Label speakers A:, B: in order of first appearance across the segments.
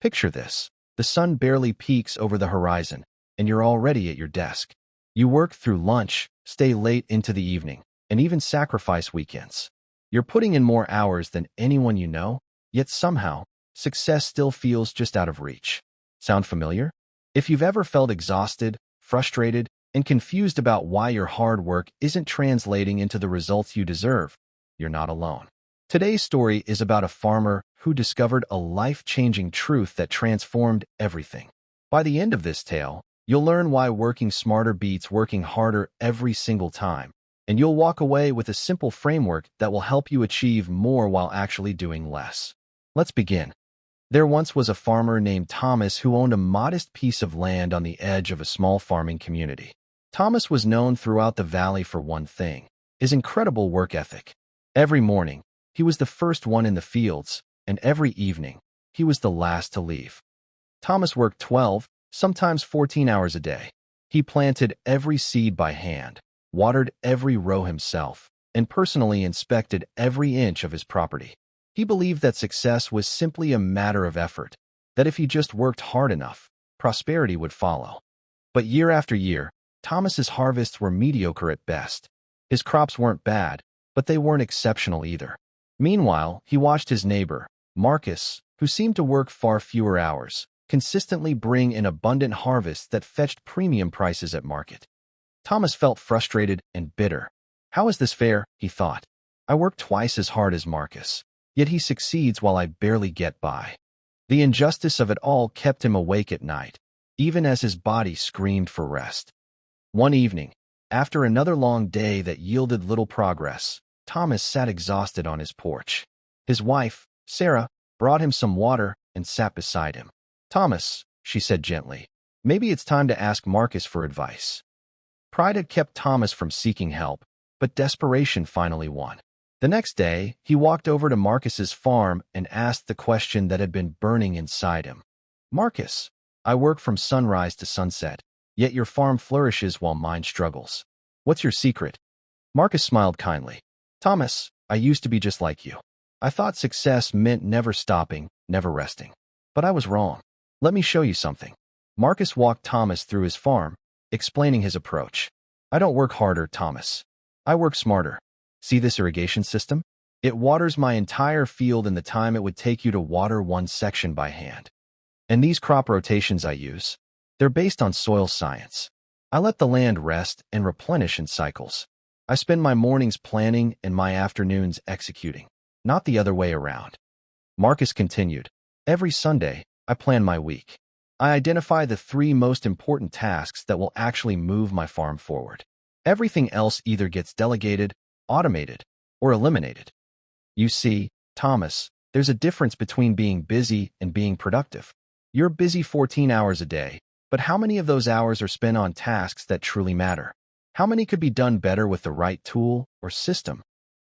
A: Picture this. The sun barely peeks over the horizon, and you're already at your desk. You work through lunch, stay late into the evening, and even sacrifice weekends. You're putting in more hours than anyone you know, yet somehow, success still feels just out of reach. Sound familiar? If you've ever felt exhausted, frustrated, and confused about why your hard work isn't translating into the results you deserve, you're not alone. Today's story is about a farmer who discovered a life-changing truth that transformed everything. By the end of this tale, you'll learn why working smarter beats working harder every single time, and you'll walk away with a simple framework that will help you achieve more while actually doing less. Let's begin. There once was a farmer named Thomas who owned a modest piece of land on the edge of a small farming community. Thomas was known throughout the valley for one thing: his incredible work ethic. Every morning, he was the first one in the fields, and every evening, he was the last to leave. Thomas worked 12, sometimes 14 hours a day. He planted every seed by hand, watered every row himself, and personally inspected every inch of his property. He believed that success was simply a matter of effort, that if he just worked hard enough, prosperity would follow. But year after year, Thomas's harvests were mediocre at best. His crops weren't bad, but they weren't exceptional either. Meanwhile, he watched his neighbor, Marcus, who seemed to work far fewer hours, consistently bring in abundant harvests that fetched premium prices at market. Thomas felt frustrated and bitter. How is this fair? He thought. I work twice as hard as Marcus, yet he succeeds while I barely get by. The injustice of it all kept him awake at night, even as his body screamed for rest. One evening, after another long day that yielded little progress, Thomas sat exhausted on his porch. His wife, Sarah, brought him some water and sat beside him. "Thomas," she said gently, "maybe it's time to ask Marcus for advice." Pride had kept Thomas from seeking help, but desperation finally won. The next day, he walked over to Marcus's farm and asked the question that had been burning inside him. "Marcus, I work from sunrise to sunset, yet your farm flourishes while mine struggles. What's your secret?" Marcus smiled kindly. "Thomas, I used to be just like you. I thought success meant never stopping, never resting. But I was wrong. Let me show you something." Marcus walked Thomas through his farm, explaining his approach. "I don't work harder, Thomas. I work smarter. See this irrigation system? It waters my entire field in the time it would take you to water one section by hand. And these crop rotations I use, they're based on soil science. I let the land rest and replenish in cycles. I spend my mornings planning and my afternoons executing, not the other way around." Marcus continued, "Every Sunday, I plan my week. I identify the 3 most important tasks that will actually move my farm forward. Everything else either gets delegated, automated, or eliminated. You see, Thomas, there's a difference between being busy and being productive. You're busy 14 hours a day, but how many of those hours are spent on tasks that truly matter? How many could be done better with the right tool or system?"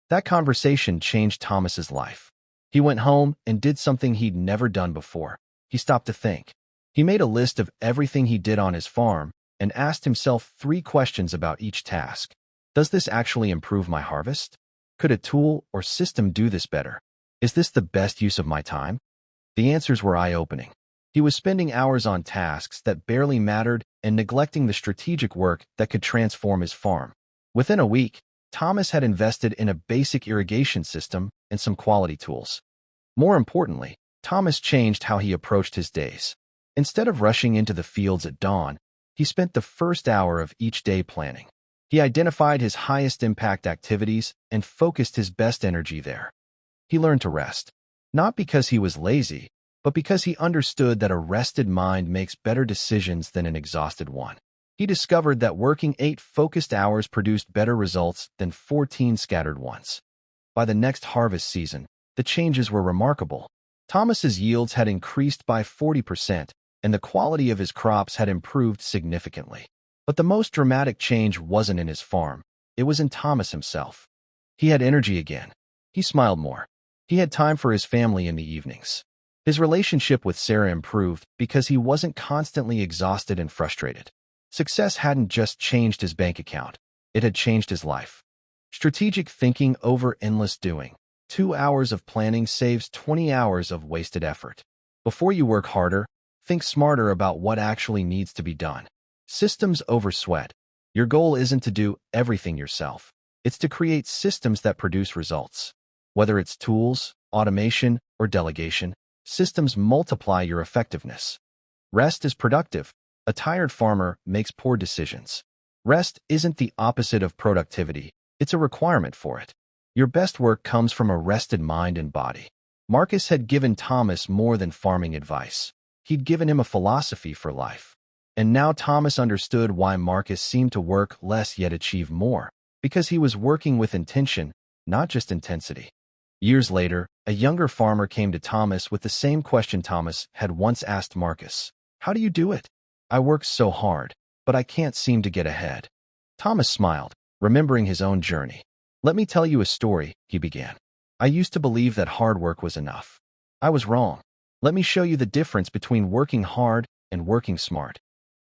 A: That conversation changed Thomas's life. He went home and did something he'd never done before. He stopped to think. He made a list of everything he did on his farm and asked himself 3 questions about each task. Does this actually improve my harvest? Could a tool or system do this better? Is this the best use of my time? The answers were eye-opening. He was spending hours on tasks that barely mattered and neglecting the strategic work that could transform his farm. Within a week, Thomas had invested in a basic irrigation system and some quality tools. More importantly, Thomas changed how he approached his days. Instead of rushing into the fields at dawn, he spent the first hour of each day planning. He identified his highest impact activities and focused his best energy there. He learned to rest, not because he was lazy, but because he understood that a rested mind makes better decisions than an exhausted one. He discovered that working 8 focused hours produced better results than 14 scattered ones. By the next harvest season, the changes were remarkable. Thomas's yields had increased by 40%, and the quality of his crops had improved significantly. But the most dramatic change wasn't in his farm. It was in Thomas himself. He had energy again. He smiled more. He had time for his family in the evenings. His relationship with Sarah improved because he wasn't constantly exhausted and frustrated. Success hadn't just changed his bank account. It had changed his life. Strategic thinking over endless doing. 2 hours of planning saves 20 hours of wasted effort. Before you work harder, think smarter about what actually needs to be done. Systems over sweat. Your goal isn't to do everything yourself. It's to create systems that produce results. Whether it's tools, automation, or delegation, systems multiply your effectiveness. Rest is productive. A tired farmer makes poor decisions. Rest isn't the opposite of productivity. It's a requirement for it. Your best work comes from a rested mind and body. Marcus had given Thomas more than farming advice. He'd given him a philosophy for life. And now Thomas understood why Marcus seemed to work less yet achieve more, because he was working with intention, not just intensity. Years later, a younger farmer came to Thomas with the same question Thomas had once asked Marcus. How do you do it? I work so hard, but I can't seem to get ahead. Thomas smiled, remembering his own journey. Let me tell you a story, he began. I used to believe that hard work was enough. I was wrong. Let me show you the difference between working hard and working smart.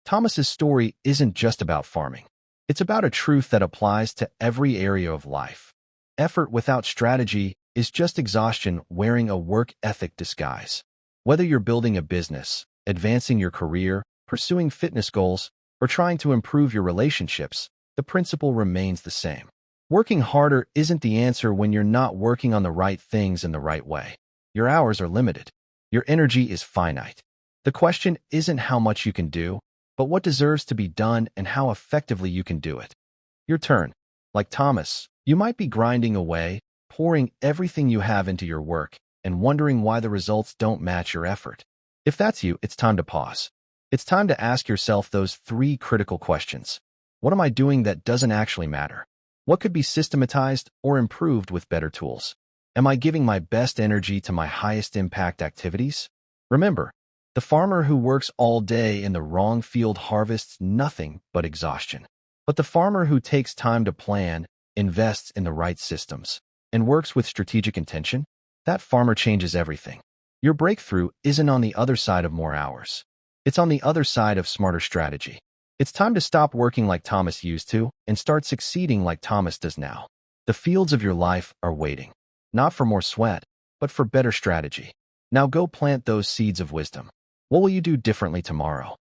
A: Thomas's story isn't just about farming. It's about a truth that applies to every area of life. Effort without strategy is just exhaustion wearing a work ethic disguise. Whether you're building a business, advancing your career, pursuing fitness goals, or trying to improve your relationships, the principle remains the same. Working harder isn't the answer when you're not working on the right things in the right way. Your hours are limited. Your energy is finite. The question isn't how much you can do, but what deserves to be done and how effectively you can do it. Your turn. Like Thomas, you might be grinding away, pouring everything you have into your work, and wondering why the results don't match your effort. If that's you, it's time to pause. It's time to ask yourself those 3 critical questions. What am I doing that doesn't actually matter? What could be systematized or improved with better tools? Am I giving my best energy to my highest impact activities? Remember, the farmer who works all day in the wrong field harvests nothing but exhaustion. But the farmer who takes time to plan, invests in the right systems, and works with strategic intention, that farmer changes everything. Your breakthrough isn't on the other side of more hours. It's on the other side of smarter strategy. It's time to stop working like Thomas used to and start succeeding like Thomas does now. The fields of your life are waiting, not for more sweat, but for better strategy. Now go plant those seeds of wisdom. What will you do differently tomorrow?